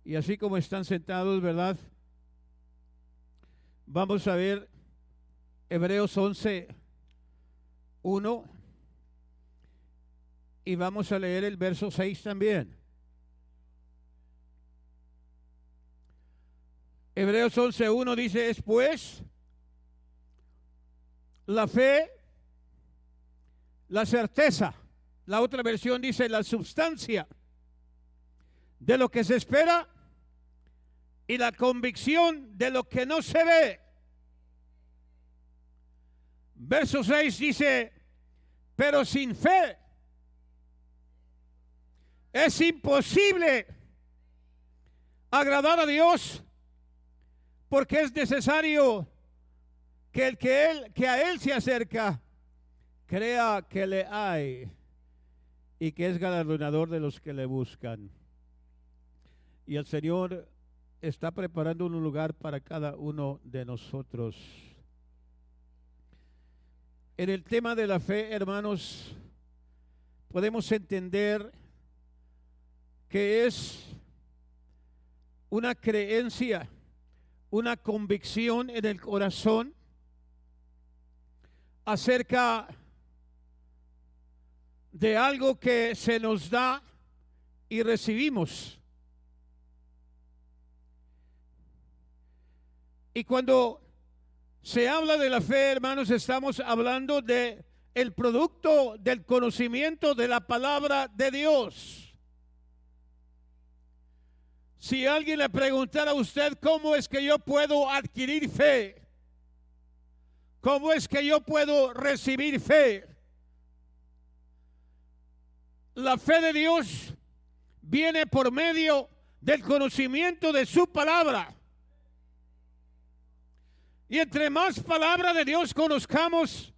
Y así como están sentados, ¿verdad? Vamos a ver Hebreos 11:1 y vamos a leer el verso 6 también. Hebreos 11:1 dice, es pues la fe, la certeza. La otra versión dice la substancia de lo que se espera y la convicción de lo que no se ve. Verso 6 dice, pero sin fe es imposible agradar a Dios, porque es necesario que el que a Él se acerca crea que le hay y que es galardonador de los que le buscan. Y el Señor está preparando un lugar para cada uno de nosotros. En el tema de la fe, hermanos, podemos entender que es una creencia, una convicción en el corazón acerca de algo que se nos da y recibimos. Y cuando se habla de la fe, hermanos, estamos hablando de el producto del conocimiento de la palabra de Dios. Si alguien le preguntara a usted cómo es que yo puedo adquirir fe, cómo es que yo puedo recibir fe, la fe de Dios viene por medio del conocimiento de su palabra. Y entre más palabra de Dios conozcamos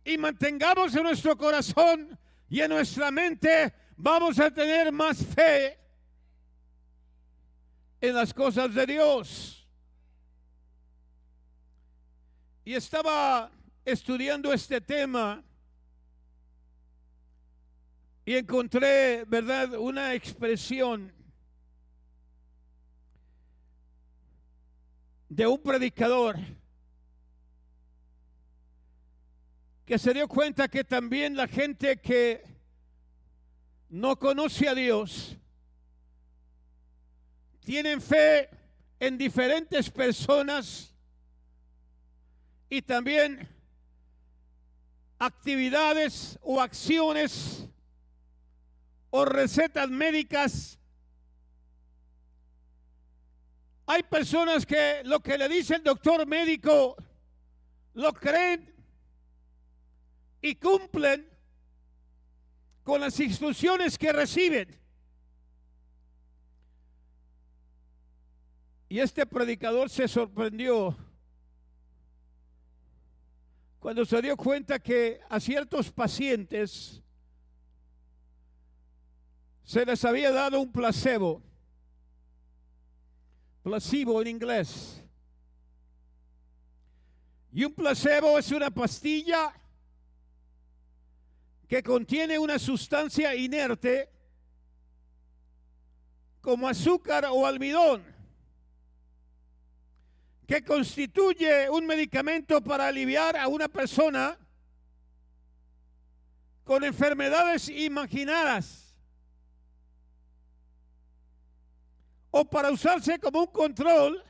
y mantengamos en nuestro corazón y en nuestra mente, vamos a tener más fe en las cosas de Dios. Y estaba estudiando este tema y encontré, ¿verdad?, una expresión de un predicador que se dio cuenta que también la gente que no conoce a Dios tienen fe en diferentes personas y también actividades o acciones o recetas médicas. Hay personas que lo que le dice el doctor médico lo creen y cumplen con las instrucciones que reciben. Y este predicador se sorprendió cuando se dio cuenta que a ciertos pacientes se les había dado un placebo en inglés. Y un placebo es una pastilla que contiene una sustancia inerte como azúcar o almidón, que constituye un medicamento para aliviar a una persona con enfermedades imaginadas o para usarse como un control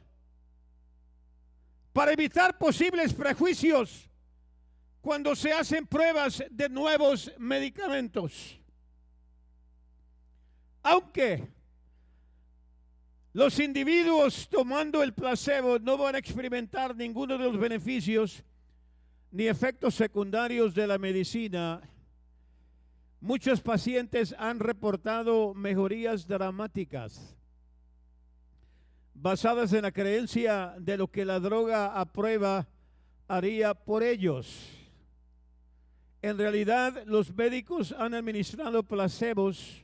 para evitar posibles prejuicios cuando se hacen pruebas de nuevos medicamentos. Aunque los individuos tomando el placebo no van a experimentar ninguno de los beneficios ni efectos secundarios de la medicina, muchos pacientes han reportado mejorías dramáticas basadas en la creencia de lo que la droga a prueba haría por ellos. En realidad, los médicos han administrado placebos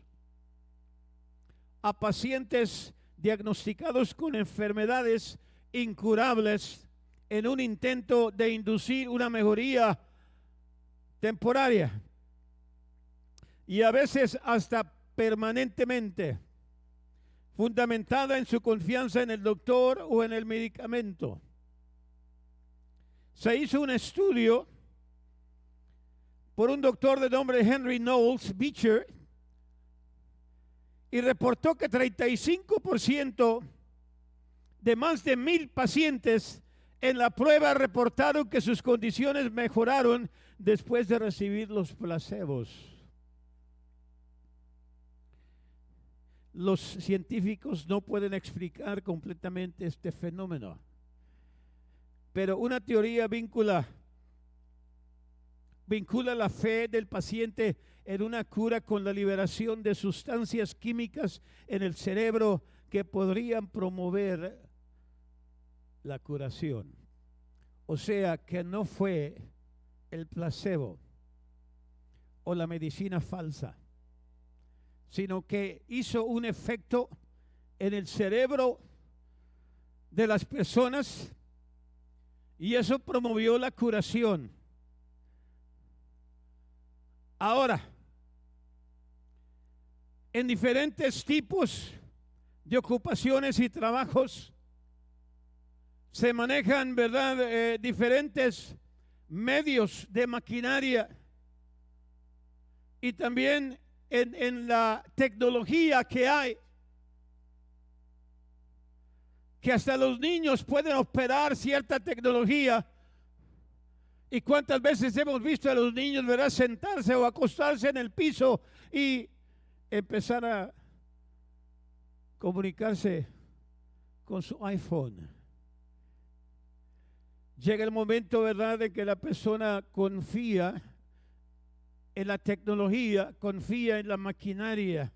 a pacientes diagnosticados con enfermedades incurables en un intento de inducir una mejoría temporaria y a veces hasta permanentemente. fundamentada en su confianza en el doctor o en el medicamento. Se hizo un estudio por un doctor de nombre Henry Knowles Beecher y reportó que 35% de más de 1,000 pacientes en la prueba reportaron que sus condiciones mejoraron después de recibir los placebos. Los científicos no pueden explicar completamente este fenómeno, pero una teoría vincula la fe del paciente en una cura con la liberación de sustancias químicas en el cerebro que podrían promover la curación. O sea que no fue el placebo o la medicina falsa, sino que hizo un efecto en el cerebro de las personas y eso promovió la curación. Ahora, en diferentes tipos de ocupaciones y trabajos se manejan, ¿verdad?, diferentes medios de maquinaria y también en la tecnología que hay, que hasta los niños pueden operar cierta tecnología. ¿Y cuántas veces hemos visto a los niños, ¿verdad?, sentarse o acostarse en el piso y empezar a comunicarse con su iPhone? Llega el momento, ¿verdad?, de que la persona confía en la tecnología, confía en la maquinaria.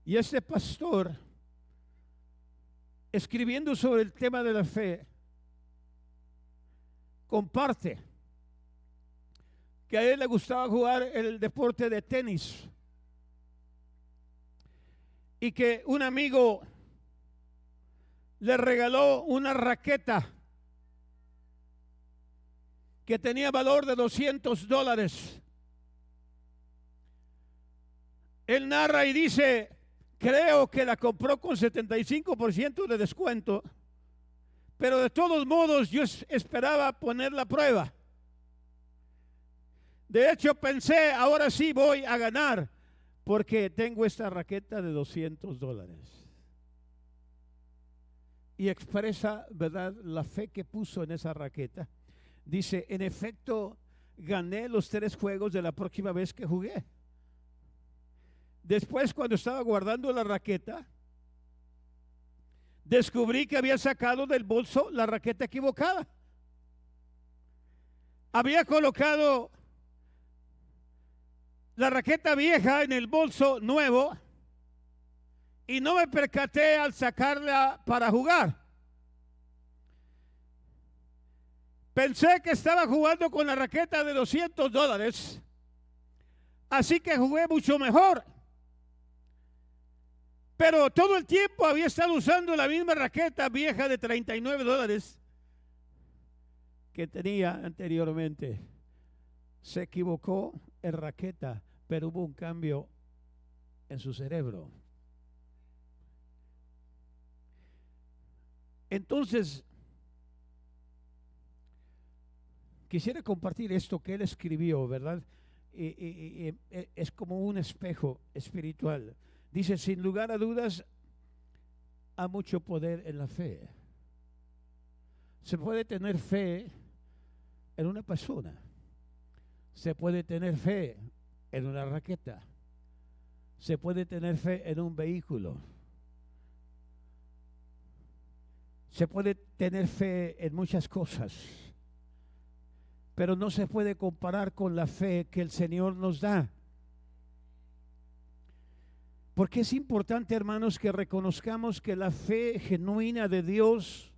Y este pastor, escribiendo sobre el tema de la fe, comparte que a él le gustaba jugar el deporte de tenis y que un amigo le regaló una raqueta que tenía valor de $200. Él narra y dice, creo que la compró con 75% de descuento, pero de todos modos yo esperaba poner la prueba. De hecho pensé, ahora sí voy a ganar porque tengo esta raqueta de $200. Y expresa, ¿verdad?, la fe que puso en esa raqueta. Dice, en efecto, gané los 3 juegos de la próxima vez que jugué. Después, cuando estaba guardando la raqueta, descubrí que había sacado del bolso la raqueta equivocada. Había colocado la raqueta vieja en el bolso nuevo y no me percaté al sacarla para jugar. Pensé que estaba jugando con la raqueta de $200, así que jugué mucho mejor. Pero todo el tiempo había estado usando la misma raqueta vieja de $39 que tenía anteriormente. Se equivocó en raqueta, pero hubo un cambio en su cerebro. Entonces, quisiera compartir esto que él escribió, ¿verdad? Es como un espejo espiritual. Dice, sin lugar a dudas, hay mucho poder en la fe. Se puede tener fe en una persona. Se puede tener fe en una raqueta. Se puede tener fe en un vehículo. Se puede tener fe en muchas cosas. Pero no se puede comparar con la fe que el Señor nos da. Porque es importante, hermanos, que reconozcamos que la fe genuina de Dios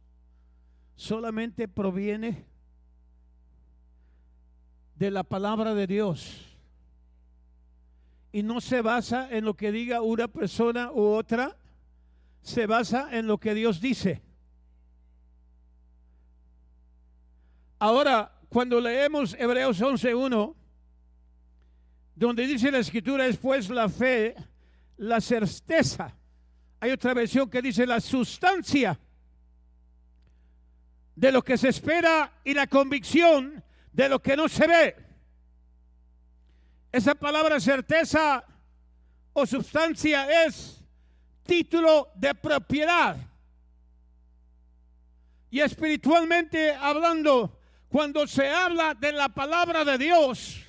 solamente proviene de la palabra de Dios y no se basa en lo que diga una persona u otra, se basa en lo que Dios dice. Ahora, cuando leemos Hebreos 11:1, donde dice la Escritura, es pues la fe la certeza. Hay otra versión que dice la sustancia de lo que se espera y la convicción de lo que no se ve. Esa palabra certeza o sustancia es título de propiedad. Y espiritualmente hablando, cuando se habla de la palabra de Dios,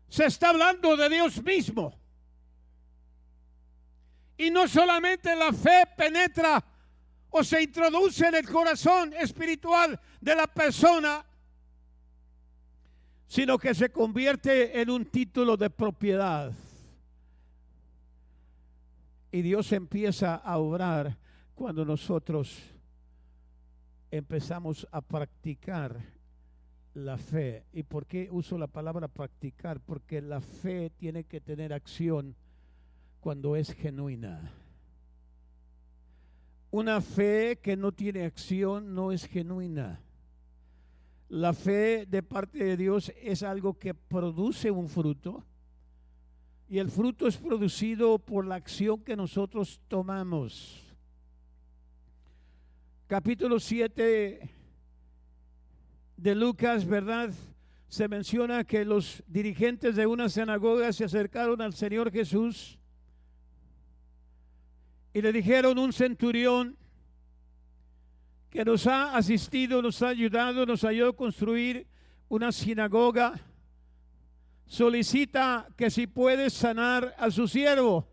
se está hablando de Dios mismo. Y no solamente la fe penetra o se introduce en el corazón espiritual de la persona, sino que se convierte en un título de propiedad. Y Dios empieza a obrar cuando nosotros empezamos a practicar la fe. ¿Y por qué uso la palabra practicar? Porque la fe tiene que tener acción cuando es genuina. Una fe que no tiene acción no es genuina. La fe de parte de Dios es algo que produce un fruto, y el fruto es producido por la acción que nosotros tomamos. Capítulo 7 de Lucas, ¿verdad? Se menciona que los dirigentes de una sinagoga se acercaron al Señor Jesús y le dijeron: un centurión que nos ha asistido, nos ha ayudado, nos ayudó a construir una sinagoga, solicita que si puede sanar a su siervo.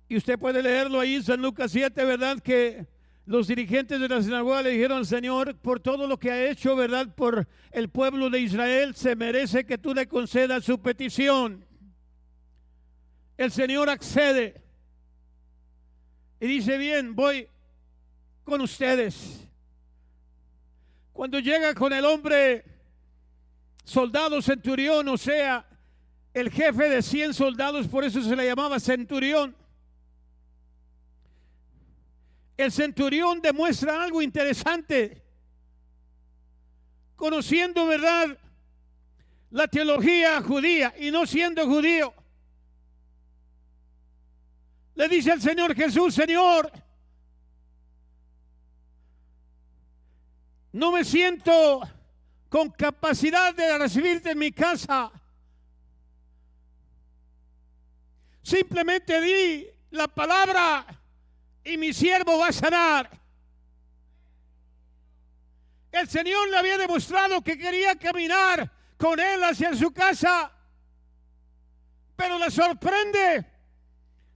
Y usted puede leerlo ahí en San Lucas 7, ¿verdad? Que los dirigentes de la sinagoga le dijeron al Señor: por todo lo que ha hecho, ¿verdad?, por el pueblo de Israel, se merece que tú le concedas su petición. El Señor accede y dice: bien, voy con ustedes. Cuando llega con el hombre soldado centurión, o sea, el jefe de 100 soldados, por eso se le llamaba centurión. El centurión demuestra algo interesante, conociendo, ¿verdad?, la teología judía y no siendo judío. Le dice al Señor Jesús: Señor, no me siento con capacidad de recibirte en mi casa. Simplemente di la palabra y mi siervo va a sanar. El Señor le había demostrado que quería caminar con él hacia su casa, pero le sorprende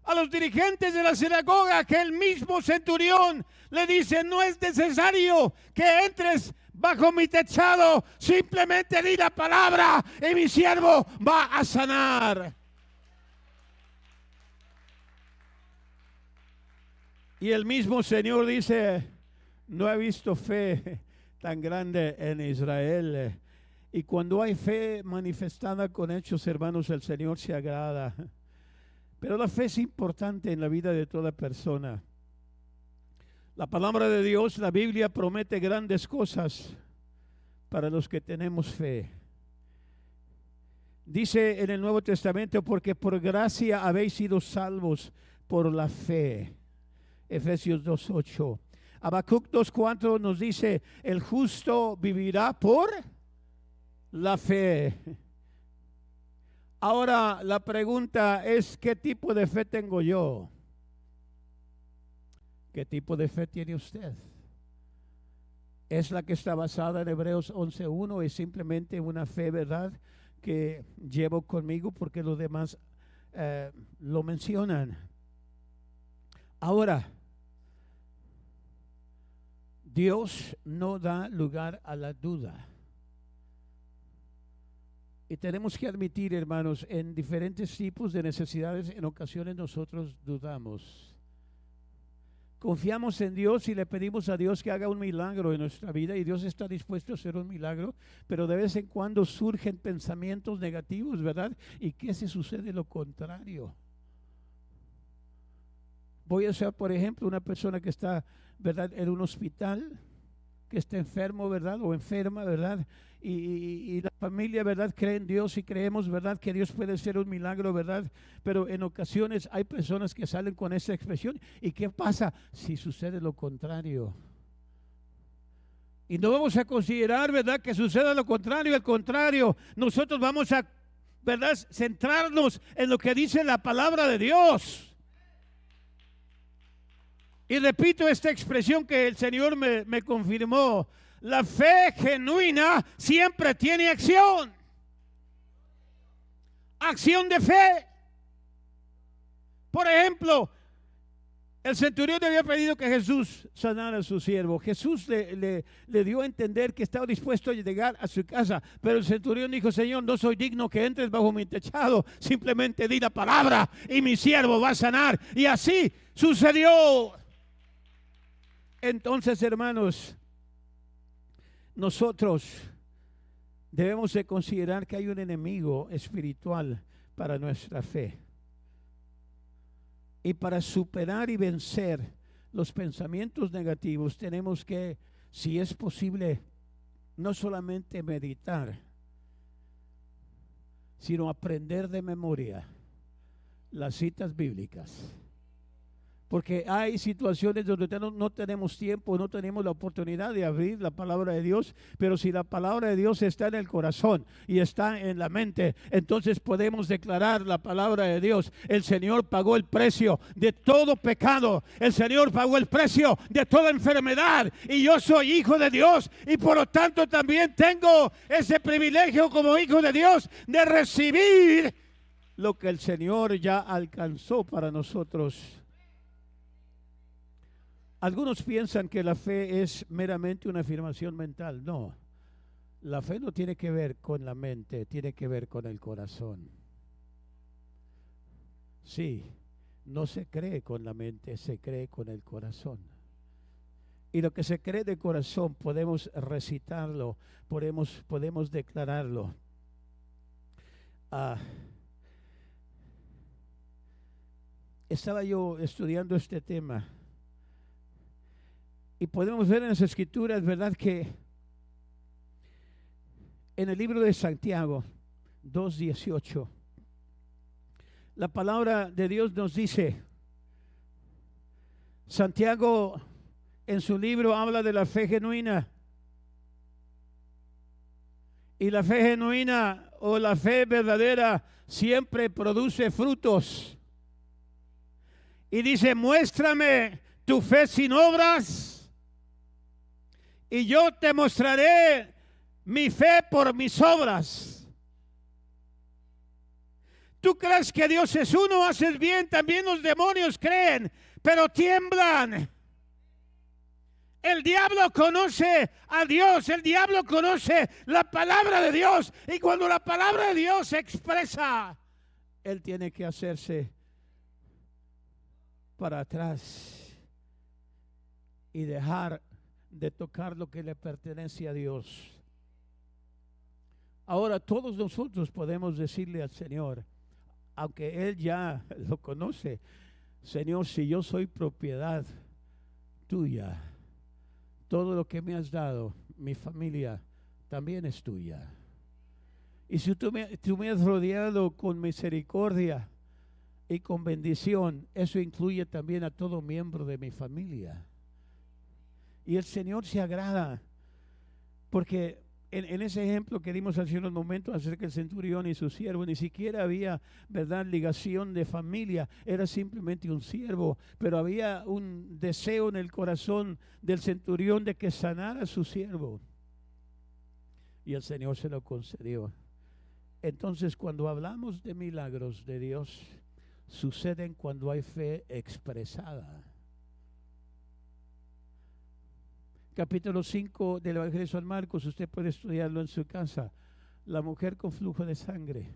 a los dirigentes de la sinagoga que el mismo centurión le dice: no es necesario que entres bajo mi techado, simplemente di la palabra y mi siervo va a sanar. Y el mismo Señor dice: no he visto fe tan grande en Israel. Y cuando hay fe manifestada con hechos, hermanos, el Señor se agrada. Pero la fe es importante en la vida de toda persona. La palabra de Dios, la Biblia, promete grandes cosas para los que tenemos fe. Dice en el Nuevo Testamento: porque por gracia habéis sido salvos por la fe. Efesios 2:8. Habacuc 2:4 nos dice: el justo vivirá por la fe. Ahora la pregunta es: ¿qué tipo de fe tengo yo? ¿Qué tipo de fe tiene usted? ¿Es la que está basada en Hebreos 11:1? ¿Es simplemente una fe, verdad, que llevo conmigo porque los demás lo mencionan? Ahora, Dios no da lugar a la duda. Y tenemos que admitir, hermanos, en diferentes tipos de necesidades, en ocasiones nosotros dudamos. Confiamos en Dios y le pedimos a Dios que haga un milagro en nuestra vida, y Dios está dispuesto a hacer un milagro, pero de vez en cuando surgen pensamientos negativos, ¿verdad? ¿Y qué se sucede? Lo contrario. Voy a ser, por ejemplo, una persona que está, ¿verdad?, en un hospital que está enfermo, ¿verdad? O enferma, ¿verdad? Y la familia, ¿verdad? Cree en Dios y creemos, ¿verdad? Que Dios puede hacer un milagro, ¿verdad? Pero en ocasiones hay personas que salen con esa expresión. ¿Y qué pasa si sucede lo contrario? Y no vamos a considerar, ¿verdad? Que suceda lo contrario. Al contrario, nosotros vamos a, ¿verdad? Centrarnos en lo que dice la palabra de Dios. Y repito esta expresión que el Señor me confirmó. La fe genuina siempre tiene acción. Acción de fe. Por ejemplo, el centurión le había pedido que Jesús sanara a su siervo. Jesús le dio a entender que estaba dispuesto a llegar a su casa. Pero el centurión dijo: Señor, no soy digno que entres bajo mi techado. Simplemente di la palabra y mi siervo va a sanar. Y así sucedió. Entonces, hermanos, nosotros debemos de considerar que hay un enemigo espiritual para nuestra fe. Y para superar y vencer los pensamientos negativos tenemos que, si es posible, no solamente meditar, sino aprender de memoria las citas bíblicas. Porque hay situaciones donde no tenemos tiempo, no tenemos la oportunidad de abrir la palabra de Dios, pero si la palabra de Dios está en el corazón y está en la mente, entonces podemos declarar la palabra de Dios. El Señor pagó el precio de todo pecado, el Señor pagó el precio de toda enfermedad, y yo soy hijo de Dios, y por lo tanto también tengo ese privilegio como hijo de Dios de recibir lo que el Señor ya alcanzó para nosotros. Algunos piensan que la fe es meramente una afirmación mental. No, la fe no tiene que ver con la mente, tiene que ver con el corazón. Sí, no se cree con la mente, se cree con el corazón. Y lo que se cree de corazón podemos recitarlo, podemos declararlo. Estaba yo estudiando este tema. Y podemos ver en las Escrituras, ¿verdad?, que en el libro de Santiago 2:18, la palabra de Dios nos dice, Santiago en su libro habla de la fe genuina. Y la fe genuina o la fe verdadera siempre produce frutos. Y dice: muéstrame tu fe sin obras, y yo te mostraré mi fe por mis obras. Tú crees que Dios es uno, haces bien, también los demonios creen, pero tiemblan. El diablo conoce a Dios, el diablo conoce la palabra de Dios, y cuando la palabra de Dios se expresa, él tiene que hacerse para atrás y dejar de tocar lo que le pertenece a Dios. Ahora todos nosotros podemos decirle al Señor, aunque Él ya lo conoce: Señor, si yo soy propiedad tuya, todo lo que me has dado, mi familia también es tuya. Y si tú me has rodeado con misericordia y con bendición, eso incluye también a todo miembro de mi familia. Y el Señor se agrada, porque en ese ejemplo que dimos hace unos momentos acerca del centurión y su siervo, ni siquiera había, ¿verdad?, ligación de familia, era simplemente un siervo, pero había un deseo en el corazón del centurión de que sanara a su siervo, y el Señor se lo concedió. Entonces, cuando hablamos de milagros de Dios, suceden cuando hay fe expresada. Capítulo 5 del Evangelio de San Marcos, usted puede estudiarlo en su casa. La mujer con flujo de sangre,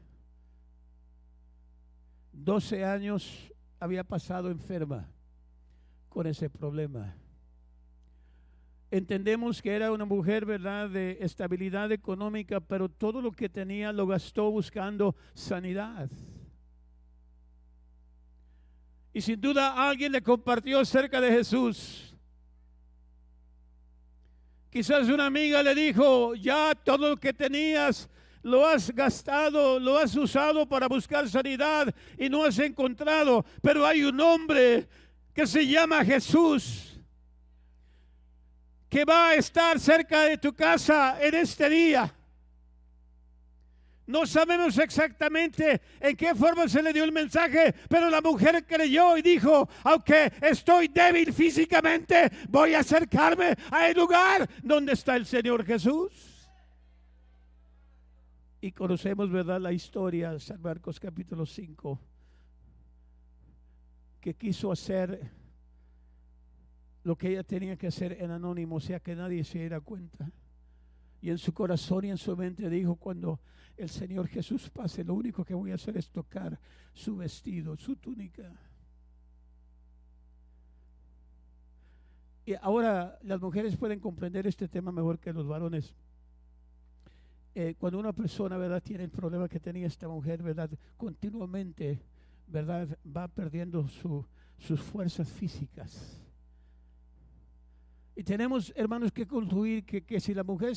12 años había pasado enferma con ese problema. Entendemos que era una mujer, ¿verdad?, de estabilidad económica, pero todo lo que tenía lo gastó buscando sanidad. Y sin duda alguien le compartió acerca de Jesús, Quizás una amiga le dijo, ya todo lo que tenías lo has gastado, lo has usado para buscar sanidad y no has encontrado. Pero hay un hombre que se llama Jesús, que va a estar cerca de tu casa en este día. No sabemos exactamente en qué forma se le dio el mensaje, pero la mujer creyó y dijo, aunque estoy débil físicamente, voy a acercarme al lugar donde está el Señor Jesús. Y conocemos, ¿verdad?, la historia, San Marcos capítulo 5, que quiso hacer lo que ella tenía que hacer en anónimo, o sea que nadie se diera cuenta. Y en su corazón y en su mente dijo, cuando el Señor Jesús pase, lo único que voy a hacer es tocar su vestido, su túnica. Y ahora las mujeres pueden comprender este tema mejor que los varones. Cuando una persona, ¿verdad?, tiene el problema que tenía esta mujer, ¿verdad?, continuamente, ¿verdad?, va perdiendo sus fuerzas físicas. Y tenemos, hermanos, que concluir que si la mujer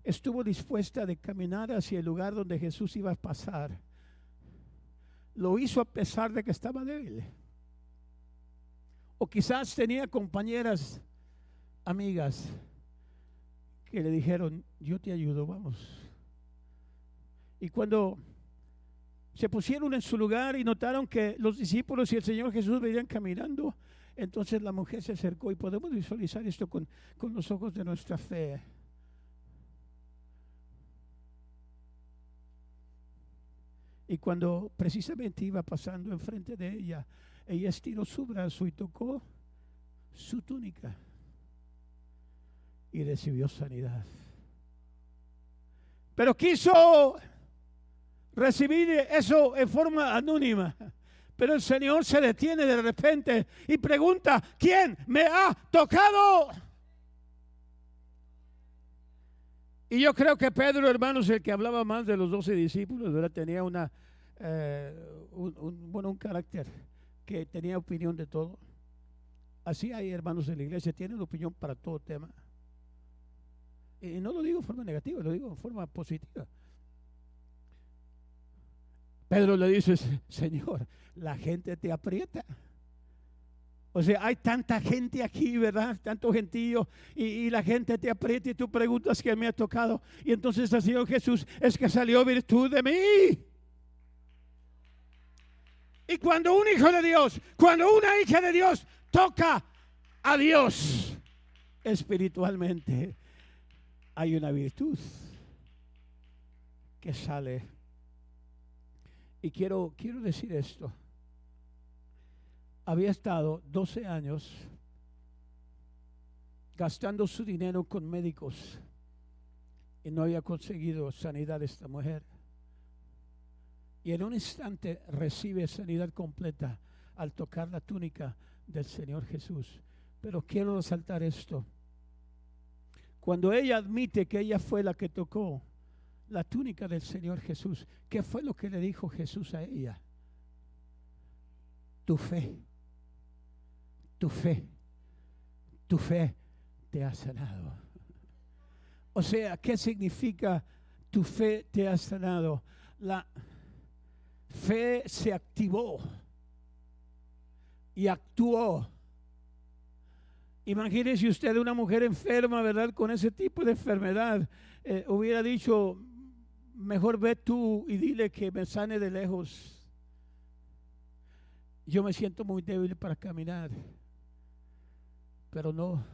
estuvo dispuesta de caminar hacia el lugar donde Jesús iba a pasar, lo hizo a pesar de que estaba débil. O quizás tenía compañeras, amigas, que le dijeron, yo te ayudo, vamos. Y cuando se pusieron en su lugar y notaron que los discípulos y el Señor Jesús venían caminando, entonces la mujer se acercó, y podemos visualizar esto con los ojos de nuestra fe. Y cuando precisamente iba pasando enfrente de ella, ella estiró su brazo y tocó su túnica y recibió sanidad. Pero quiso recibir eso en forma anónima. Pero el Señor se detiene de repente y pregunta, ¿quién me ha tocado? Y yo creo que Pedro, hermanos, el que hablaba más de los 12 discípulos, ¿verdad?, tenía un carácter que tenía opinión de todo. Así hay hermanos en la iglesia, tienen opinión para todo tema. Y no lo digo en forma negativa, lo digo en forma positiva. Pedro le dice, Señor, la gente te aprieta. O sea, hay tanta gente aquí, ¿verdad? Tanto gentío, y la gente te aprieta y tú preguntas quién me ha tocado. Y entonces el Señor Jesús, es que salió virtud de mí. Y cuando un hijo de Dios, cuando una hija de Dios toca a Dios espiritualmente, hay una virtud que sale. Y quiero decir esto. Había estado 12 años gastando su dinero con médicos y no había conseguido sanidad esta mujer. Y en un instante recibe sanidad completa al tocar la túnica del Señor Jesús. Pero quiero resaltar esto. Cuando ella admite que ella fue la que tocó la túnica del Señor Jesús, ¿qué fue lo que le dijo Jesús a ella? Tu fe te ha sanado. O sea, ¿qué significa tu fe te ha sanado? La fe se activó y actuó. Imagínese usted una mujer enferma, ¿verdad?, con ese tipo de enfermedad. Hubiera dicho, mejor ve tú y dile que me sane de lejos. Yo me siento muy débil para caminar. Pero no,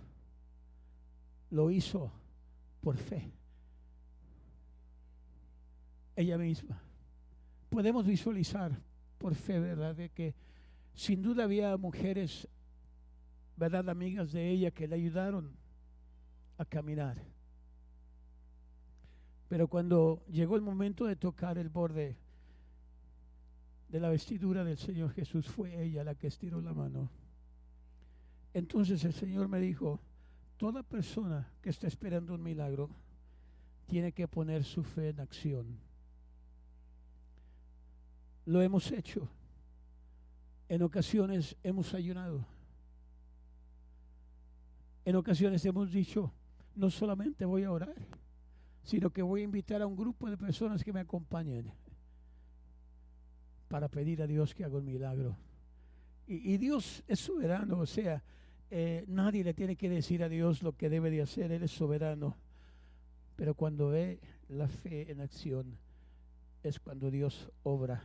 lo hizo por fe. Ella misma. Podemos visualizar por fe, ¿verdad?, de que sin duda había mujeres, ¿verdad?, amigas de ella que le ayudaron a caminar. Pero cuando llegó el momento de tocar el borde de la vestidura del Señor Jesús, fue ella la que estiró la mano. Entonces el Señor me dijo, toda persona que está esperando un milagro tiene que poner su fe en acción. Lo hemos hecho. En ocasiones hemos ayunado. En ocasiones hemos dicho, no solamente voy a orar, sino que voy a invitar a un grupo de personas que me acompañen para pedir a Dios que haga un milagro. Y Dios es soberano, o sea, nadie le tiene que decir a Dios lo que debe de hacer, Él es soberano. Pero cuando ve la fe en acción, es cuando Dios obra.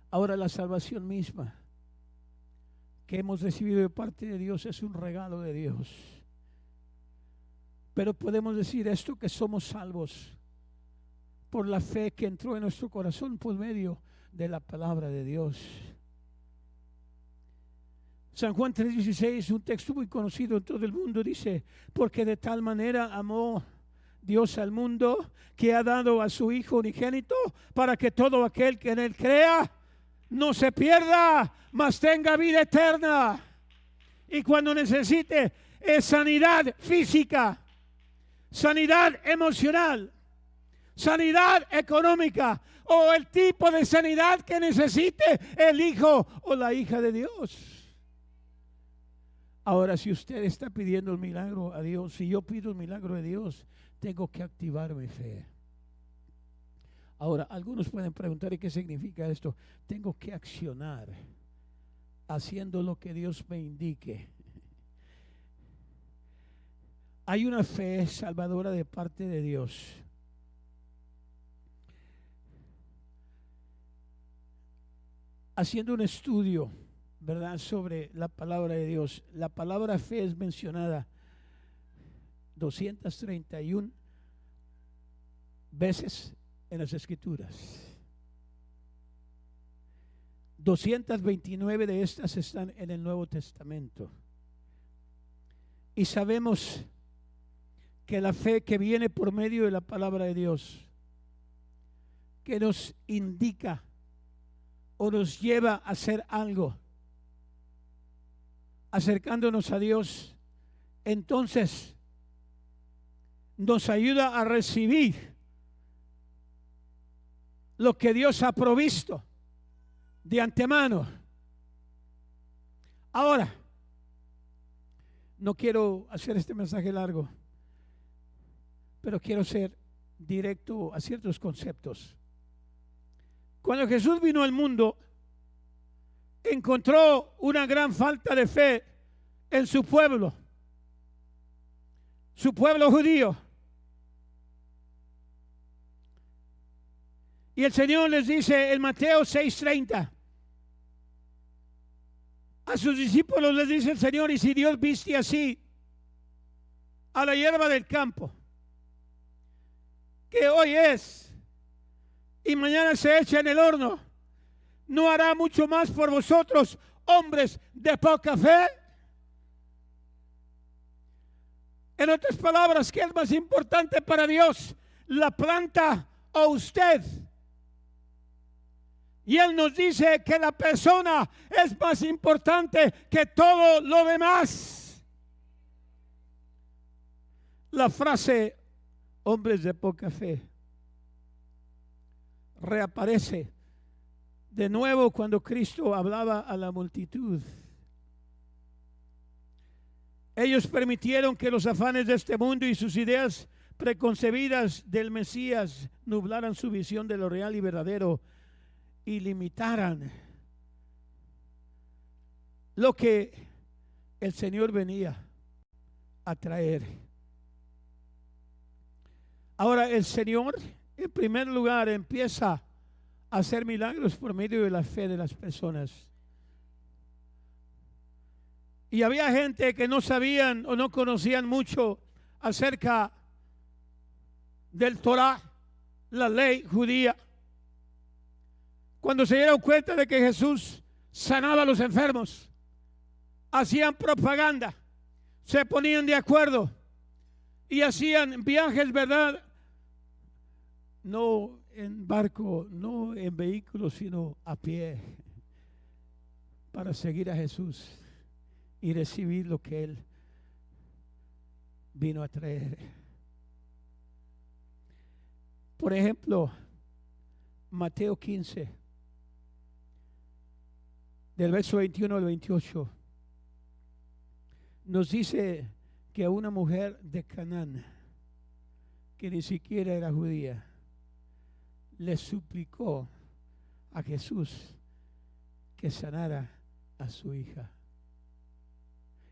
Ahora, la salvación misma que hemos recibido de parte de Dios es un regalo de Dios. Pero podemos decir esto, que somos salvos por la fe que entró en nuestro corazón por medio de la palabra de Dios. San Juan 3:16, un texto muy conocido en todo el mundo, dice: porque de tal manera amó Dios al mundo, que ha dado a su Hijo unigénito, para que todo aquel que en Él crea no se pierda, mas tenga vida eterna. Y cuando necesite sanidad física, sanidad emocional, sanidad económica, o el tipo de sanidad que necesite el hijo o la hija de Dios. Ahora, si usted está pidiendo el milagro a Dios, si yo pido el milagro de Dios, tengo que activar mi fe. Ahora, algunos pueden preguntar: ¿y qué significa esto? Tengo que accionar haciendo lo que Dios me indique. Hay una fe salvadora de parte de Dios. Haciendo un estudio, ¿verdad?, sobre la palabra de Dios, la palabra fe es mencionada 231 veces en las Escrituras. 229 de estas están en el Nuevo Testamento. Y sabemos que la fe que viene por medio de la palabra de Dios, que nos indica o nos lleva a hacer algo, acercándonos a Dios, entonces nos ayuda a recibir lo que Dios ha provisto de antemano. Ahora, no quiero hacer este mensaje largo, pero quiero ser directo a ciertos conceptos. Cuando Jesús vino al mundo, encontró una gran falta de fe en su pueblo judío. Y el Señor les dice en Mateo 6:30, a sus discípulos les dice el Señor: y si Dios viste así a la hierba del campo, que hoy es y mañana se echa en el horno, ¿no hará mucho más por vosotros, hombres de poca fe? En otras palabras, ¿qué es más importante para Dios, la planta o usted? Y Él nos dice que la persona es más importante que todo lo demás. La frase hombres de poca fe reaparece de nuevo cuando Cristo hablaba a la multitud. Ellos permitieron que los afanes de este mundo y sus ideas preconcebidas del Mesías nublaran su visión de lo real y verdadero y limitaran lo que el Señor venía a traer. Ahora, el Señor, en primer lugar, empieza a hacer milagros por medio de la fe de las personas. Y había gente que no sabían o no conocían mucho acerca del Torá, la ley judía. Cuando se dieron cuenta de que Jesús sanaba a los enfermos, hacían propaganda, se ponían de acuerdo y hacían viajes, ¿verdad? No en barco, no en vehículos, sino a pie, para seguir a Jesús y recibir lo que Él vino a traer. Por ejemplo, Mateo 15, del verso 21 al 28, nos dice que una mujer de Canaán, que ni siquiera era judía, le suplicó a Jesús que sanara a su hija.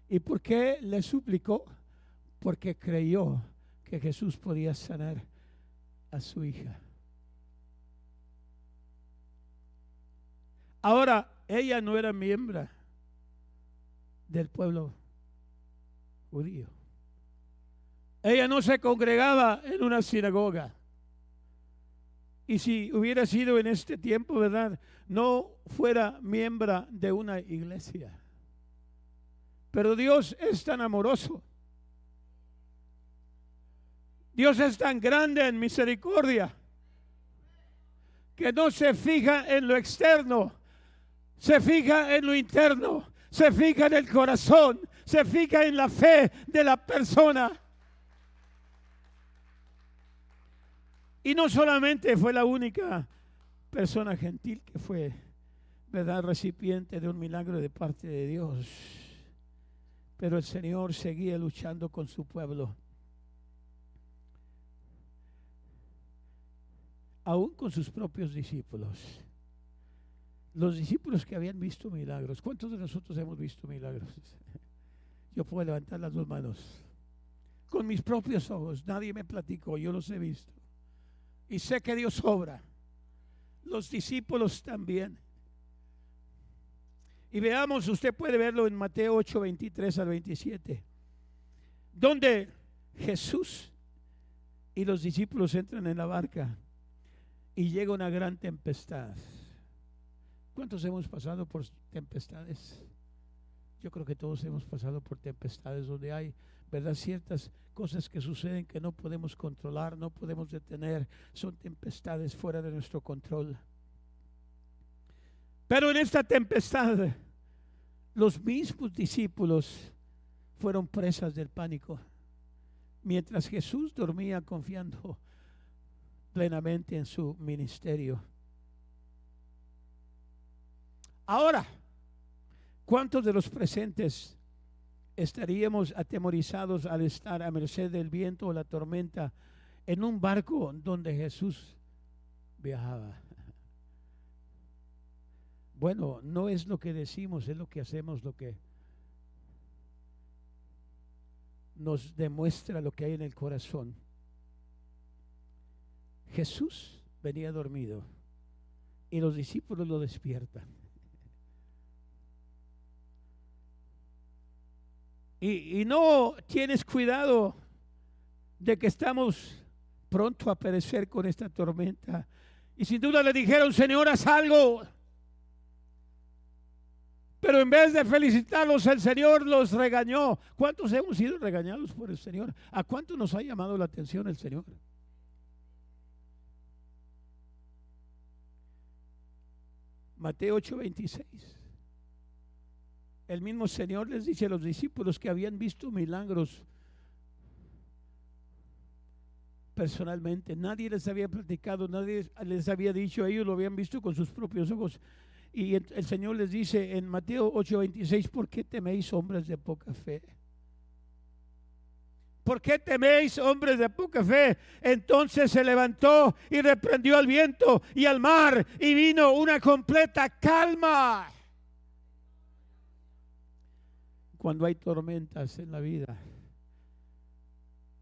¿Y por qué le suplicó? Porque creyó que Jesús podía sanar a su hija. Ahora, ella no era miembro del pueblo judío. Ella no se congregaba en una sinagoga. Y si hubiera sido en este tiempo, ¿verdad?, no fuera miembro de una iglesia. Pero Dios es tan amoroso. Dios es tan grande en misericordia que no se fija en lo externo, se fija en lo interno, se fija en el corazón, se fija en la fe de la persona. Y no solamente fue la única persona gentil que fue, ¿verdad?, recipiente de un milagro de parte de Dios, pero el Señor seguía luchando con su pueblo, aún con sus propios discípulos. Los discípulos que habían visto milagros. ¿Cuántos de nosotros hemos visto milagros? Yo puedo levantar las dos manos. Con mis propios ojos, nadie me platicó, yo los he visto. Y sé que Dios obra. Los discípulos también. Y veamos, usted puede verlo en Mateo 8, 23 al 27, donde Jesús y los discípulos entran en la barca y llega una gran tempestad. ¿Cuántos hemos pasado por tempestades? Yo creo que todos hemos pasado por tempestades donde hay, ¿verdad?, ciertas cosas que suceden que no podemos controlar, no podemos detener. Son tempestades fuera de nuestro control. Pero en esta tempestad, los mismos discípulos fueron presas del pánico, mientras Jesús dormía confiando plenamente en su ministerio. Ahora, ¿cuántos de los presentes estaríamos atemorizados al estar a merced del viento o la tormenta en un barco donde Jesús viajaba? Bueno, no es lo que decimos, es lo que hacemos, lo que nos demuestra lo que hay en el corazón. Jesús venía dormido y los discípulos lo despiertan. Y no tienes cuidado de que estamos pronto a perecer con esta tormenta. Y sin duda le dijeron: Señor, haz algo. Pero en vez de felicitarlos, el Señor los regañó. ¿Cuántos hemos sido regañados por el Señor? ¿A cuántos nos ha llamado la atención el Señor? Mateo 8:26. El mismo Señor les dice a los discípulos que habían visto milagros personalmente. Nadie les había platicado, nadie les había dicho, ellos lo habían visto con sus propios ojos. Y el Señor les dice en Mateo 8:26: ¿por qué teméis, hombres de poca fe? ¿Por qué teméis, hombres de poca fe? Entonces se levantó y reprendió al viento y al mar, y vino una completa calma. Cuando hay tormentas en la vida,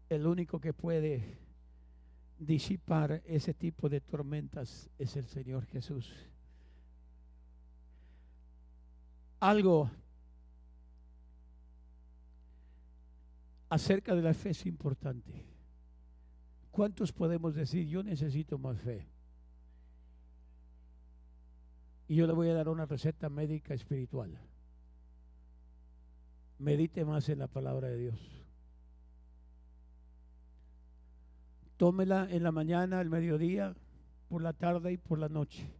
el único que puede disipar ese tipo de tormentas es el Señor Jesús. Algo acerca de la fe es importante. ¿Cuántos podemos decir: yo necesito más fe? Y yo le voy a dar una receta médica espiritual. Medite más en la palabra de Dios. Tómela en la mañana, al mediodía, por la tarde y por la noche.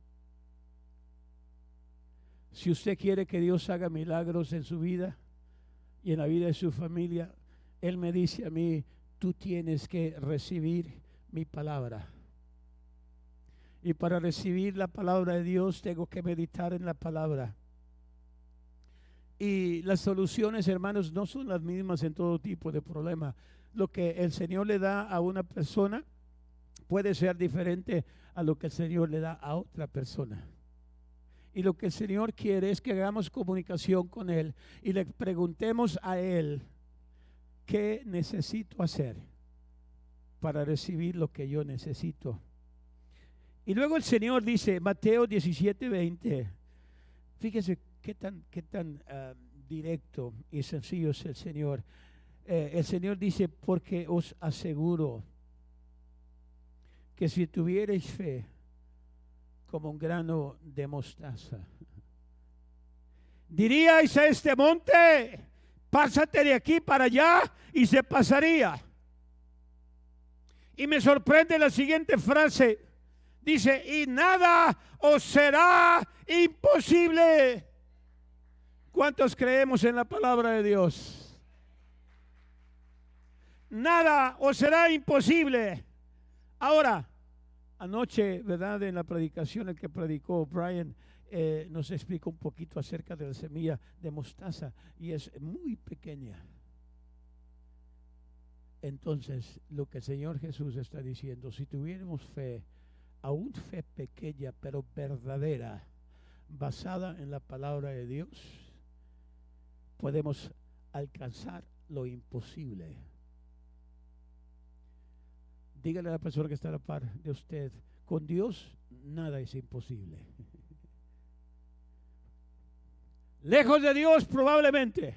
Si usted quiere que Dios haga milagros en su vida y en la vida de su familia, Él me dice a mí: tú tienes que recibir mi palabra. Y para recibir la palabra de Dios tengo que meditar en la palabra. Y las soluciones, hermanos, no son las mismas en todo tipo de problema. Lo que el Señor le da a una persona puede ser diferente a lo que el Señor le da a otra persona. Y lo que el Señor quiere es que hagamos comunicación con Él y le preguntemos a Él, ¿qué necesito hacer para recibir lo que yo necesito? Y luego el Señor dice, Mateo 17:20, fíjese qué tan directo y sencillo es el Señor. El Señor dice, porque os aseguro que si tuvierais fe como un grano de mostaza, diríais a este monte, pásate de aquí para allá, y se pasaría. Y me sorprende la siguiente frase, dice, y nada os será imposible. ¿Cuántos creemos en la palabra de Dios? Nada os será imposible. Ahora, anoche, ¿verdad? En la predicación, el que predicó, Brian, nos explicó un poquito acerca de la semilla de mostaza, y es muy pequeña. Entonces, lo que el Señor Jesús está diciendo, si tuviéramos fe, aún fe pequeña, pero verdadera, basada en la palabra de Dios, podemos alcanzar lo imposible. Dígale a la persona que está a la par de usted, con Dios nada es imposible. Lejos de Dios probablemente.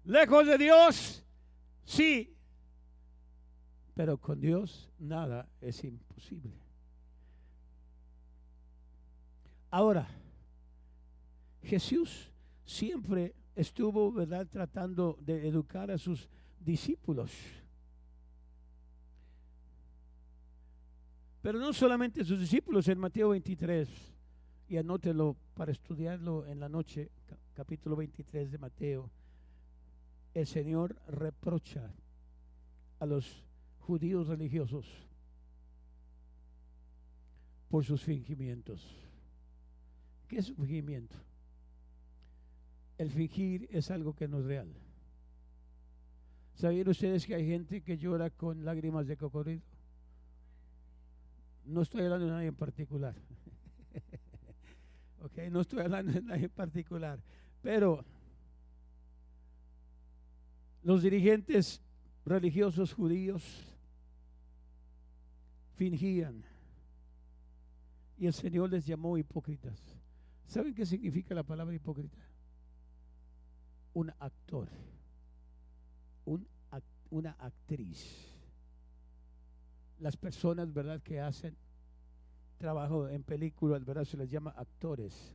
Lejos de Dios sí. Pero con Dios nada es imposible. Ahora, Jesús siempre estuvo, ¿verdad?, tratando de educar a sus discípulos. Pero no solamente sus discípulos. En Mateo 23, y anótelo para estudiarlo en la noche, capítulo 23 de Mateo, el Señor reprocha a los judíos religiosos por sus fingimientos. ¿Qué es un fingimiento? El fingir es algo que no es real. ¿Sabían ustedes que hay gente que llora con lágrimas de cocodrilo? No estoy hablando de nadie en particular. Okay, no estoy hablando de nadie en particular. Pero los dirigentes religiosos judíos fingían, y el Señor les llamó hipócritas. ¿Saben qué significa la palabra hipócrita? Un actor, una actriz. Las personas, ¿verdad?, que hacen trabajo en películas, ¿verdad?, se les llama actores.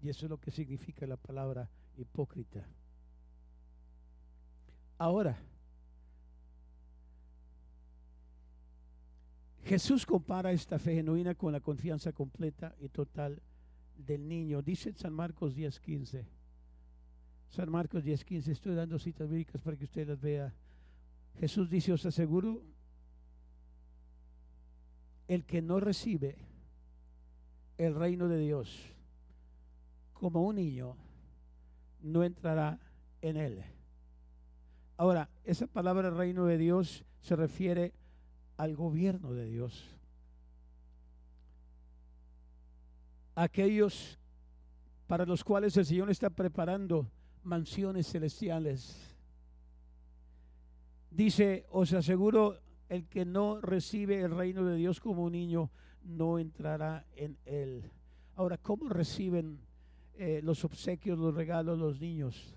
Y eso es lo que significa la palabra hipócrita. Ahora, Jesús compara esta fe genuina con la confianza completa y total del niño. Dice en San Marcos 10:15. San Marcos 10:15. Estoy dando citas bíblicas para que usted las vea. Jesús dice, os aseguro, el que no recibe el reino de Dios como un niño, no entrará en él. Ahora, esa palabra reino de Dios se refiere al gobierno de Dios. Aquellos para los cuales el Señor está preparando mansiones celestiales. Dice, os aseguro, el que no recibe el reino de Dios como un niño, no entrará en él. Ahora, ¿cómo reciben los obsequios, los regalos los niños?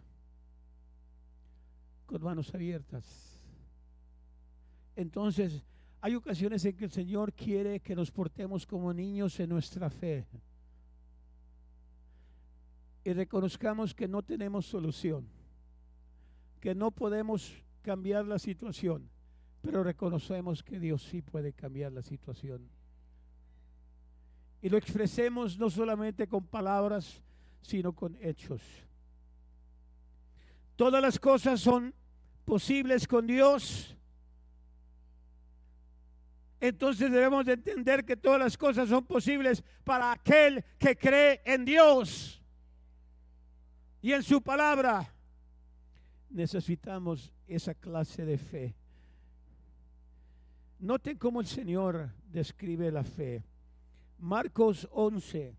Con manos abiertas. Entonces, hay ocasiones en que el Señor quiere que nos portemos como niños en nuestra fe y reconozcamos que no tenemos solución, que no podemos cambiar la situación, pero reconocemos que Dios sí puede cambiar la situación. Y lo expresemos no solamente con palabras, sino con hechos. Todas las cosas son posibles con Dios. Entonces debemos de entender que todas las cosas son posibles para aquel que cree en Dios. y en su palabra. Necesitamos esa clase de fe. Noten cómo el Señor describe la fe. Marcos 11,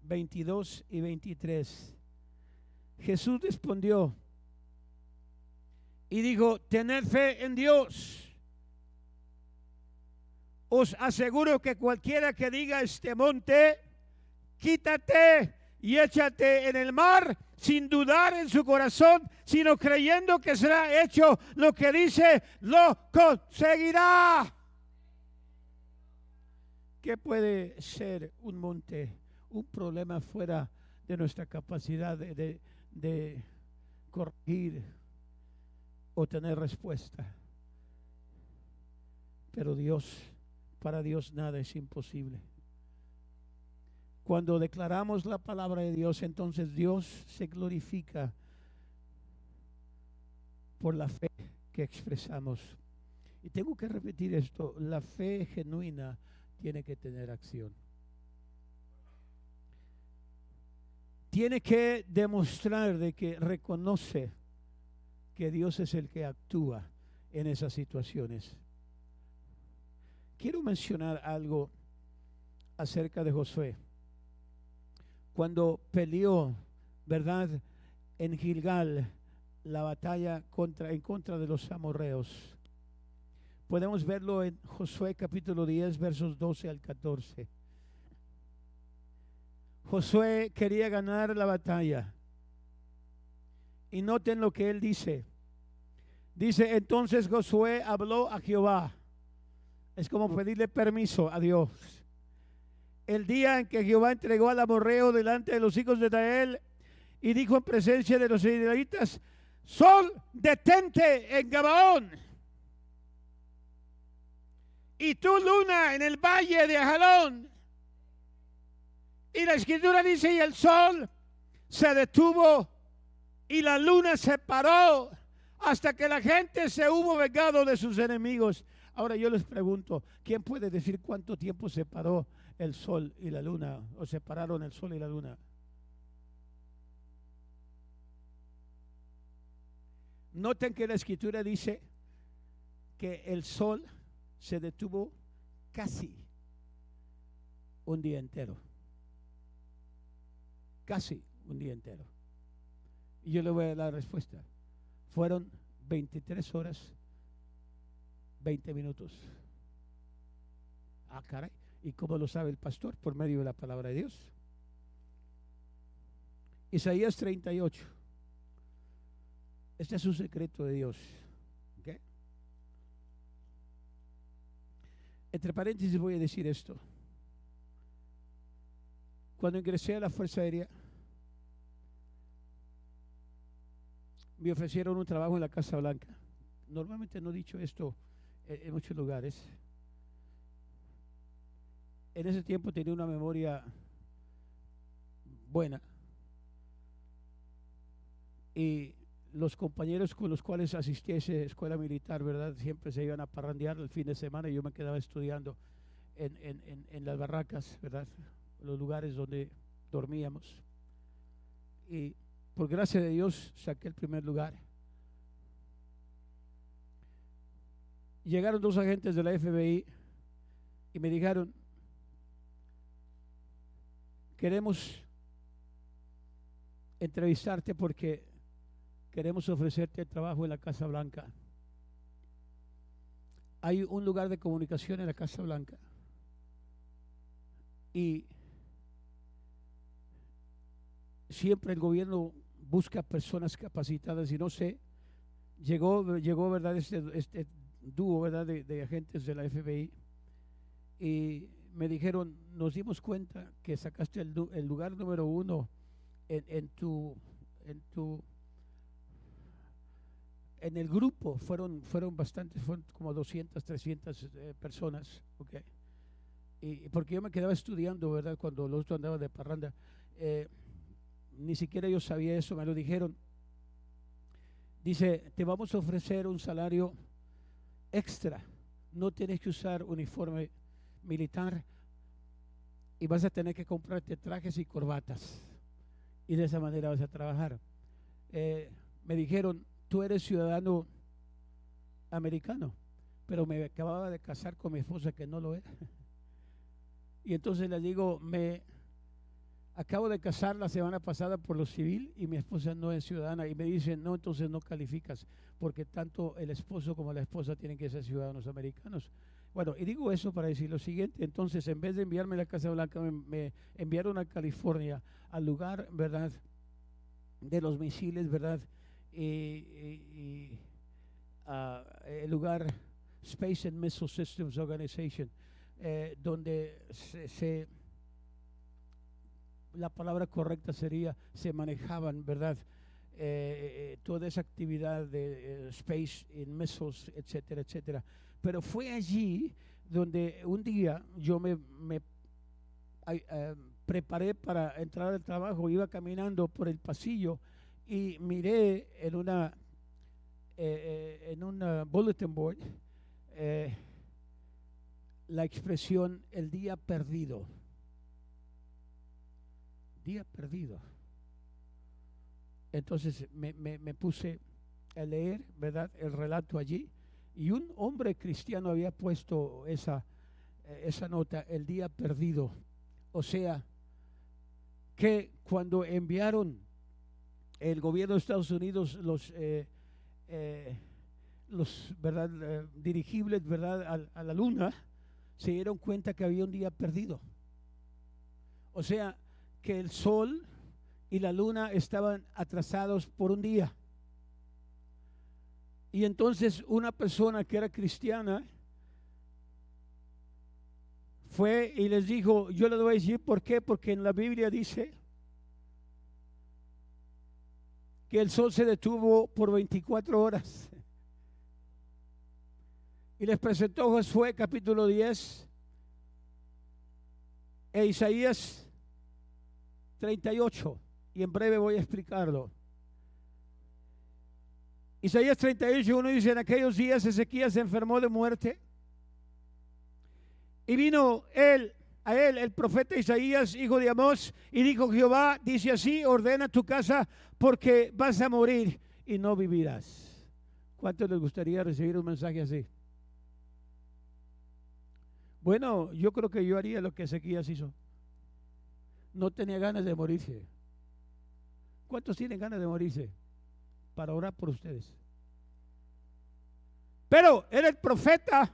22 y 23. Jesús respondió y dijo: tened fe en Dios. Os aseguro que cualquiera que diga a este monte, quítate y échate en el mar, sin dudar en su corazón, sino creyendo que será hecho lo que dice, lo conseguirá. ¿Qué puede ser un monte? Un problema fuera de nuestra capacidad de corregir o tener respuesta. Pero para Dios nada es imposible. Cuando declaramos la palabra de Dios, entonces Dios se glorifica por la fe que expresamos. Y tengo que repetir esto: la fe genuina tiene que tener acción. Tiene que demostrar de que reconoce que Dios es el que actúa en esas situaciones. Quiero mencionar algo acerca de Josué. Cuando peleó, ¿verdad?, en Gilgal, la batalla en contra de los amorreos. Podemos verlo en Josué capítulo 10, versos 12 al 14. Josué quería ganar la batalla. Y noten lo que él dice. Dice: entonces Josué habló a Jehová. Es como pedirle permiso a Dios. El día en que Jehová entregó al amorreo delante de los hijos de Israel, y dijo en presencia de los israelitas: sol, detente en Gabaón, y tú, luna, en el valle de Ajalón. Y la escritura dice: y el sol se detuvo y la luna se paró hasta que la gente se hubo vengado de sus enemigos. Ahora yo les pregunto, ¿quién puede decir cuánto tiempo se paró el sol y la luna, o separaron el sol y la luna? Noten que la escritura dice que el sol se detuvo casi un día entero. Casi un día entero. Y yo le voy a dar la respuesta. Fueron 23 horas, 20 minutos. Ah, caray. ¿Y cómo lo sabe el pastor? Por medio de la palabra de Dios. Isaías 38. Este es un secreto de Dios. ¿Okay? Entre paréntesis voy a decir esto. Cuando ingresé a la Fuerza Aérea, me ofrecieron un trabajo en la Casa Blanca. Normalmente no he dicho esto en muchos lugares. En ese tiempo tenía una memoria buena. Y los compañeros con los cuales asistí a esa escuela militar, ¿verdad?, siempre se iban a parrandear el fin de semana y yo me quedaba estudiando en las barracas, ¿verdad?, los lugares donde dormíamos. Y por gracia de Dios saqué el primer lugar. Llegaron dos agentes de la FBI y me dijeron: queremos entrevistarte porque queremos ofrecerte trabajo en la Casa Blanca. Hay un lugar de comunicación en la Casa Blanca y siempre el gobierno busca personas capacitadas, y no sé, llegó ¿verdad?, este dúo, ¿verdad?, de agentes de la FBI, y me dijeron: nos dimos cuenta que sacaste el lugar número 1 en el grupo. Fueron bastantes, fueron como 200, 300 personas, okay. Y porque yo me quedaba estudiando, ¿verdad?, cuando el otro andaba de parranda. Ni siquiera yo sabía eso, me lo dijeron. Dice: te vamos a ofrecer un salario extra, no tienes que usar uniforme militar y vas a tener que comprarte trajes y corbatas. y de esa manera vas a trabajar. Me dijeron, tú eres ciudadano americano, pero me acababa de casar con mi esposa que no lo era. Y entonces le digo, me acabo de casar la semana pasada por lo civil y mi esposa no es ciudadana. Y me dicen, no, entonces no calificas, porque tanto el esposo como la esposa tienen que ser ciudadanos americanos. Bueno, y digo eso para decir lo siguiente. Entonces, en vez de enviarme a la Casa Blanca, me enviaron a California, al lugar, ¿verdad?, de los misiles, ¿verdad?, el lugar Space and Missile Systems Organization, donde la palabra correcta sería, se manejaban, ¿verdad?, toda esa actividad de Space and Missiles, etcétera, etcétera. Pero fue allí donde un día yo me preparé para entrar al trabajo, iba caminando por el pasillo y miré en una bulletin board la expresión el día perdido. Día perdido. Entonces me puse a leer, ¿verdad?, el relato allí, y un hombre cristiano había puesto esa nota, el día perdido. O sea, que cuando enviaron el gobierno de Estados Unidos los ¿verdad?, dirigibles, ¿verdad?, a la luna, se dieron cuenta que había un día perdido. O sea, que el sol y la luna estaban atrasados por un día. Y entonces una persona que era cristiana fue y les dijo, yo les voy a decir por qué, porque en la Biblia dice que el sol se detuvo por 24 horas. Y les presentó Josué capítulo 10 e Isaías 38, y en breve voy a explicarlo. Isaías 38:1 dice, en aquellos días Ezequías se enfermó de muerte y vino a él el profeta Isaías, hijo de Amós, y dijo, Jehová dice así, ordena tu casa porque vas a morir y no vivirás. ¿Cuántos les gustaría recibir un mensaje así? Bueno, yo creo que yo haría lo que Ezequías hizo. No tenía ganas de morirse. ¿Cuántos tienen ganas de morirse? Para orar por ustedes. Pero era el profeta.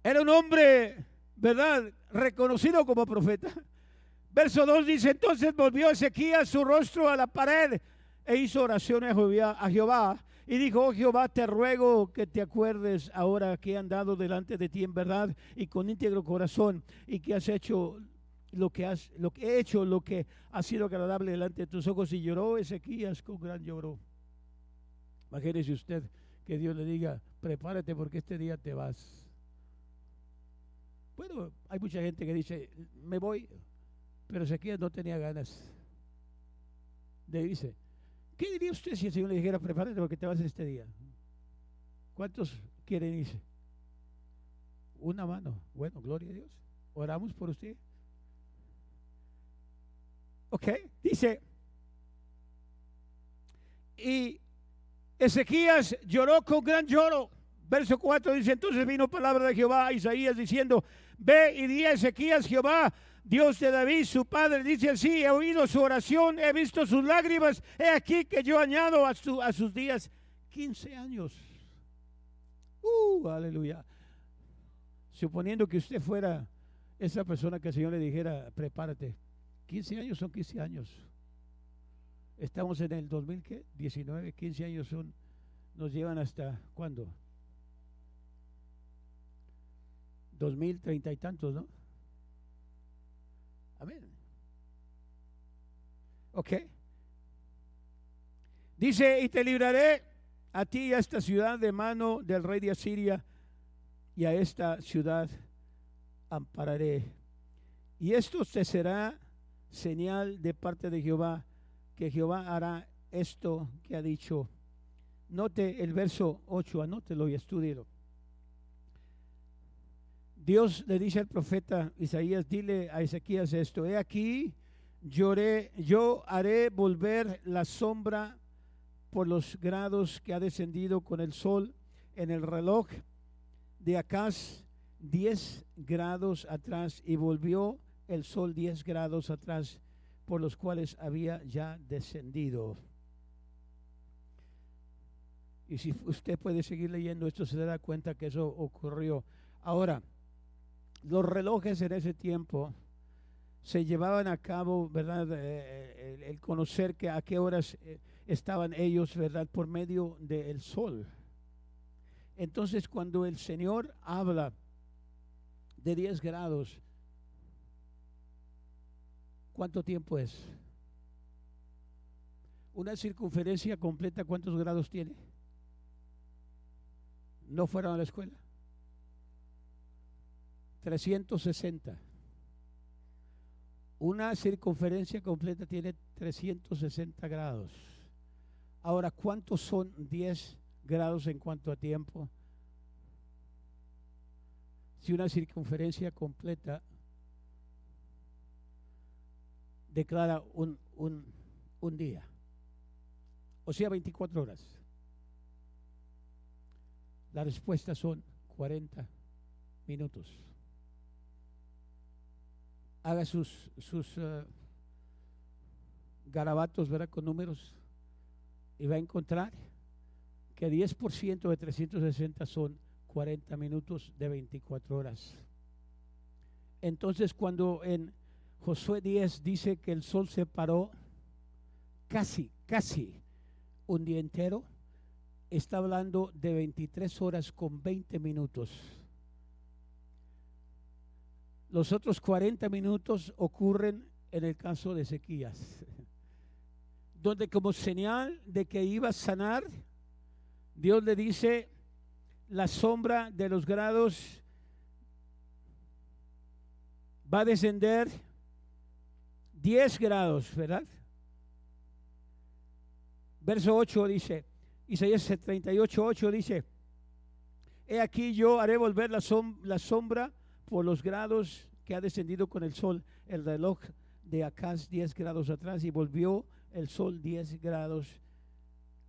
Era un hombre, ¿verdad?, reconocido como profeta. Verso 2 dice, entonces volvió Ezequías su rostro a la pared e hizo oraciones a Jehová. Y dijo, oh Jehová, te ruego que te acuerdes ahora que he andado delante de ti en verdad y con íntegro corazón, y que has hecho lo que ha sido agradable delante de tus ojos. Y lloró Ezequías con gran lloro. Imagínese usted que Dios le diga, prepárate porque este día te vas. Bueno, hay mucha gente que dice, me voy, pero Ezequías no tenía ganas de irse. ¿Qué diría usted si el Señor le dijera, prepárate porque te vas este día? ¿Cuántos quieren irse? Una mano. Bueno, gloria a Dios. Oramos por usted. Ok, dice, y Ezequías lloró con gran lloro. Verso 4 dice, entonces vino palabra de Jehová a Isaías diciendo, ve y di a Ezequías, Jehová, Dios de David, su padre, dice así, he oído su oración, he visto sus lágrimas, he aquí que yo añado a sus días 15 años. Aleluya. Suponiendo que usted fuera esa persona que el Señor le dijera, prepárate, 15 años son 15 años. Estamos en el 2019, 15 años nos llevan hasta, ¿cuándo? 2030 y tantos, ¿no? Amén. Ok. Dice, y te libraré a ti y a esta ciudad de mano del rey de Asiria, y a esta ciudad ampararé. Y esto te será señal de parte de Jehová, que Jehová hará esto que ha dicho. Note el verso 8, anótelo y estúdielo. Dios le dice al profeta Isaías, dile a Ezequías esto: he aquí, yo haré volver la sombra por los grados que ha descendido con el sol en el reloj de Acaz 10 grados atrás, y volvió el sol 10 grados atrás, por los cuales había ya descendido. Y si usted puede seguir leyendo esto, se dará cuenta que eso ocurrió. Ahora, los relojes en ese tiempo se llevaban a cabo, ¿verdad? El conocer que a qué horas estaban ellos, ¿verdad? Por medio del sol. Entonces, cuando el Señor habla de 10 grados, ¿cuánto tiempo es? Una circunferencia completa, ¿cuántos grados tiene? ¿No fueron a la escuela? 360. Una circunferencia completa tiene 360 grados. Ahora, ¿cuántos son 10 grados en cuanto a tiempo? Si una circunferencia completa declara un día, o sea, 24 horas. La respuesta son 40 minutos. Haga sus garabatos, ¿verdad?, con números, y va a encontrar que 10% de 360 son 40 minutos de 24 horas. Entonces, cuando en Josué 10 dice que el sol se paró casi un día entero, está hablando de 23 horas con 20 minutos. Los otros 40 minutos ocurren en el caso de Ezequías, donde como señal de que iba a sanar, Dios le dice: la sombra de los grados va a descender 10 grados, ¿verdad? Verso 8 dice, Isaías 38:8 dice: he aquí, yo haré volver la sombra por los grados que ha descendido con el sol. El reloj de Acaz 10 grados atrás, y volvió el sol 10 grados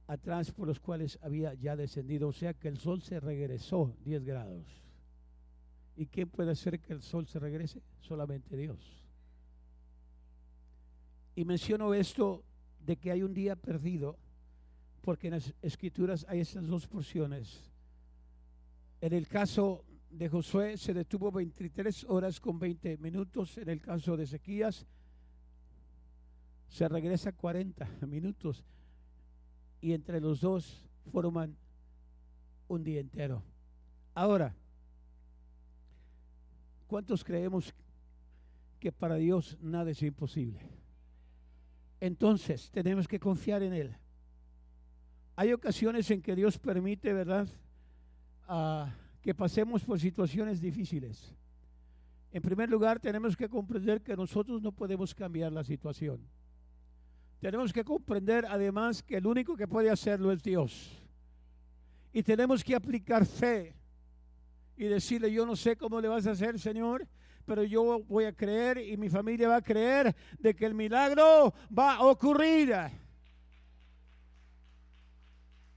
atrás, por los cuales había ya descendido. O sea que el sol se regresó 10 grados. ¿Y quién puede hacer que el sol se regrese? Solamente Dios. Y menciono esto de que hay un día perdido, porque en las Escrituras hay estas dos porciones. En el caso de Josué se detuvo 23 horas con 20 minutos. En el caso de Ezequías se regresa 40 minutos. Y entre los dos forman un día entero. Ahora, ¿cuántos creemos que para Dios nada es imposible? Entonces tenemos que confiar en Él. Hay ocasiones en que Dios permite, ¿verdad?, que pasemos por situaciones difíciles. En primer lugar, tenemos que comprender que nosotros no podemos cambiar la situación. Tenemos que comprender además que el único que puede hacerlo es Dios. Y tenemos que aplicar fe y decirle: yo no sé cómo le vas a hacer, Señor, pero yo voy a creer, y mi familia va a creer de que el milagro va a ocurrir.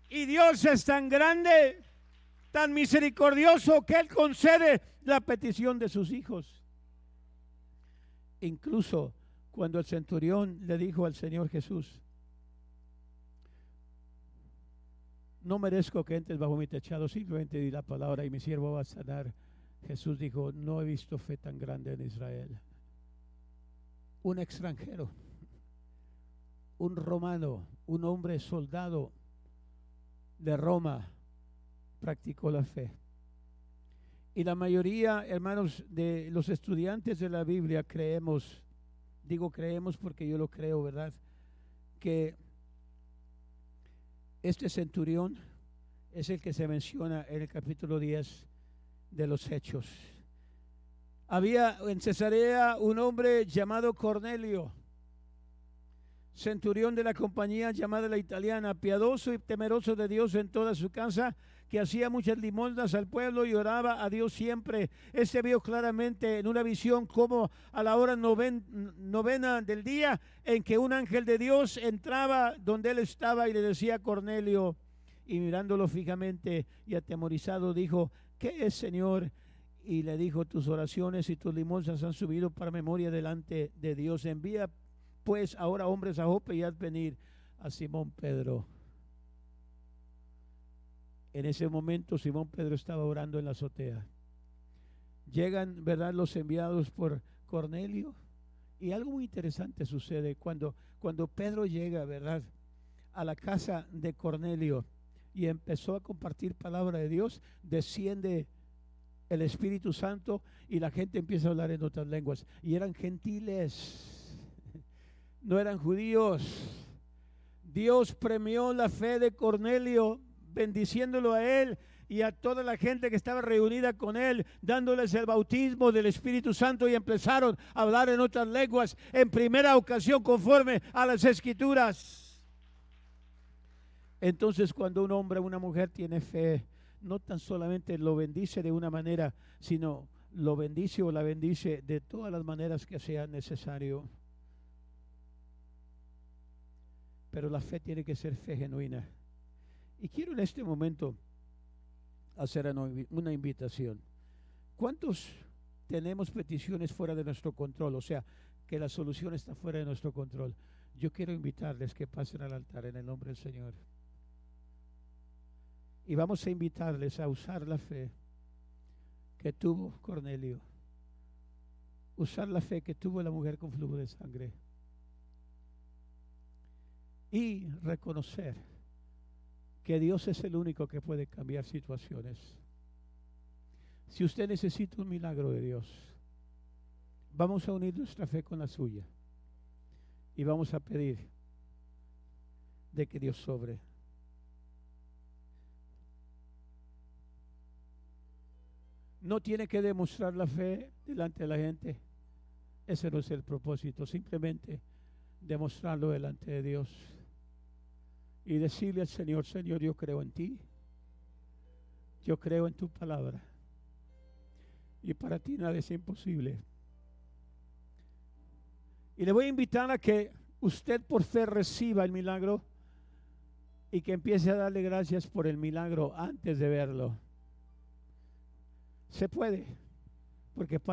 Y Dios es tan grande, tan misericordioso, que Él concede la petición de sus hijos. Incluso cuando el centurión le dijo al Señor Jesús: no merezco que entres bajo mi techado, simplemente di la palabra y mi siervo va a sanar. Jesús dijo: no he visto fe tan grande en Israel. Un extranjero, un romano, un hombre soldado de Roma, practicó la fe. Y la mayoría, hermanos, de los estudiantes de la Biblia creemos, digo creemos porque yo lo creo, ¿verdad?, que este centurión es el que se menciona en el capítulo 10 de los Hechos. Había en Cesarea un hombre llamado Cornelio, centurión de la compañía llamada La Italiana, piadoso y temeroso de Dios en toda su casa, que hacía muchas limosnas al pueblo y oraba a Dios siempre. Este vio claramente en una visión como a la hora novena del día en que un ángel de Dios entraba donde él estaba y le decía a Cornelio, y mirándolo fijamente y atemorizado dijo, ¿qué es, Señor? Y le dijo, tus oraciones y tus limosnas han subido para memoria delante de Dios. Envía pues ahora hombres a Jope y haz venir a Simón Pedro. En ese momento Simón Pedro estaba orando en la azotea. Llegan, ¿verdad?, los enviados por Cornelio. Y algo muy interesante sucede cuando Pedro llega, ¿verdad?, a la casa de Cornelio y empezó a compartir palabra de Dios, desciende el Espíritu Santo y la gente empieza a hablar en otras lenguas. Y eran gentiles, no eran judíos. Dios premió la fe de Cornelio, bendiciéndolo a él y a toda la gente que estaba reunida con él, dándoles el bautismo del Espíritu Santo, y empezaron a hablar en otras lenguas en primera ocasión conforme a las Escrituras. Entonces, cuando un hombre o una mujer tiene fe, no tan solamente lo bendice de una manera, sino lo bendice o la bendice de todas las maneras que sea necesario. Pero la fe tiene que ser fe genuina. Y quiero en este momento hacer una invitación. ¿Cuántos tenemos peticiones fuera de nuestro control? O sea, que la solución está fuera de nuestro control. Yo quiero invitarles que pasen al altar en el nombre del Señor. Y vamos a invitarles a usar la fe que tuvo Cornelio, usar la fe que tuvo la mujer con flujo de sangre, y reconocer que Dios es el único que puede cambiar situaciones. Si usted necesita un milagro de Dios, vamos a unir nuestra fe con la suya y vamos a pedir de que Dios sobre. No tiene que demostrar la fe delante de la gente. Ese no es el propósito. Simplemente demostrarlo delante de Dios y decirle al Señor, Señor, yo creo en ti, yo creo en tu palabra, y para ti nada es imposible. Y le voy a invitar a que usted por fe reciba el milagro y que empiece a darle gracias por el milagro antes de verlo. Se puede, porque